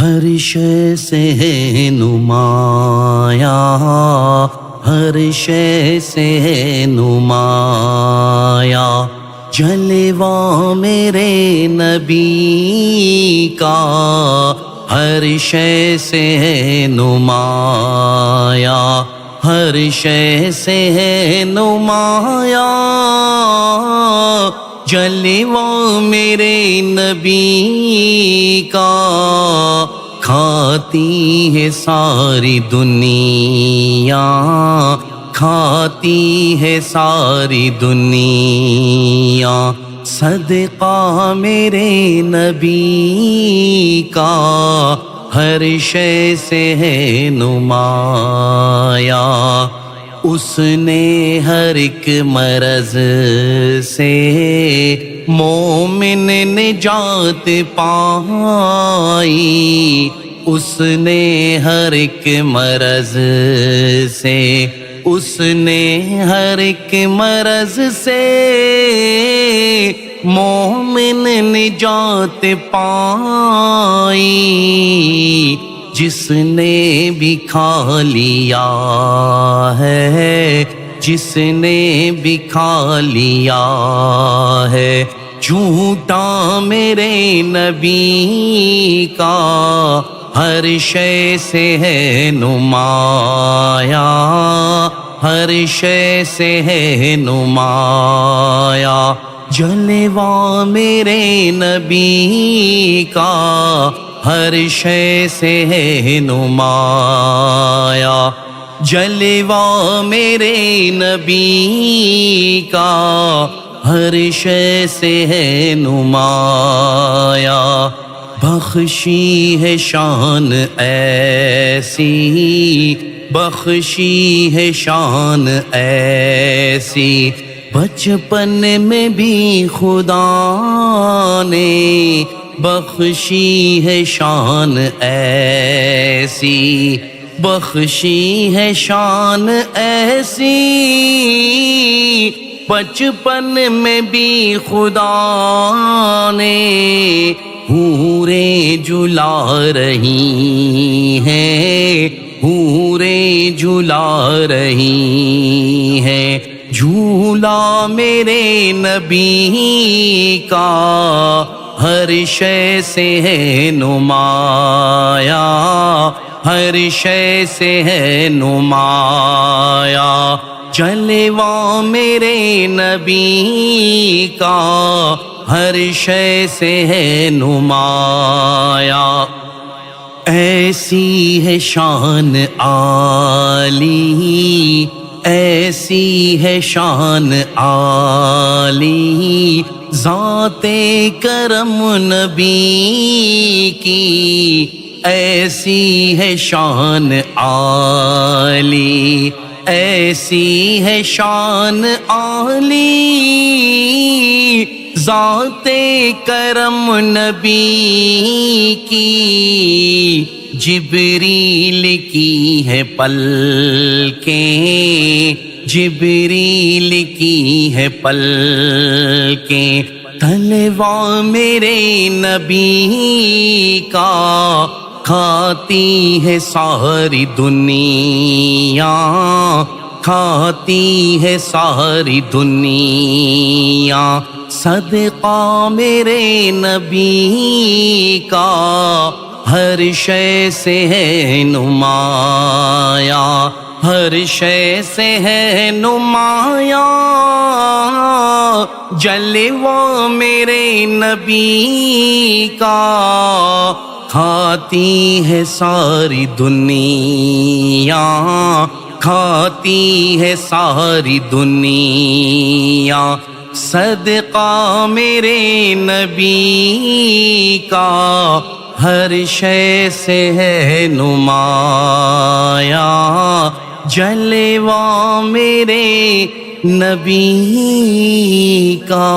ہر شے سے ہے نمایاں، ہر شے سے ہے نمایاں، جلوہ میرے نبی کا ہر شے سے ہے نمایاں، ہر شے سے ہے نمایاں، جلوہ میرے نبی کا کھاتی ہے ساری دنیا، کھاتی ہے ساری دنیا، صدقہ میرے نبی کا ہر شے سے ہے نمایاں، اس نے ہر ایک مرض سے مومن نجات پائی، اس نے ہر ایک مرض سے، اس نے ہر ایک مرض سے مومن نجات پائی، جس نے بھی کھا لیا ہے، جس نے بھی کھا لیا ہے جھوٹا میرے نبی کا ہر شے سے ہے نمایاں، ہر شے سے ہے نمایاں، جلوہ میرے نبی کا ہر شے سے ہے نمایاں، جلوہ میرے نبی کا ہر شے سے ہے نمایاں، بخشی ہے شان ایسی، بخشی ہے شان ایسی، بچپن میں بھی خدا نے بخشی ہے شان ایسی، بخشی ہے شان ایسی، بچپن میں بھی خدا نے حوریں جلا رہی ہیں، حوریں جلا رہی ہیں، جھولا میرے نبی کا ہر شے سے ہے نمایاں، ہر شے سے ہے نمایاں، جلوہ میرے نبی کا ہر شے سے ہے نمایاں، ایسی ہے شان عالی، ایسی ہے شان عالی، ذات کرم نبی کی ایسی ہے شان عالی، ایسی ہے شان عالی، ذات کرم نبی کی جبریل کی ہے پلکیں، جبریل کی ہے پلکیں، تلوہ میرے نبی کا کھاتی ہے ساری دنیا، کھاتی ہے ساری دنیا، صدقہ میرے نبی کا ہر شے سے ہے نمایاں، ہر شے سے ہے نمایاں، جلوہ میرے نبی کا کھاتی ہے ساری دنیا، کھاتی ہے ساری دنیا، صدقہ میرے نبی کا ہر شے سے ہے نمایاں، جلوہ میرے نبی کا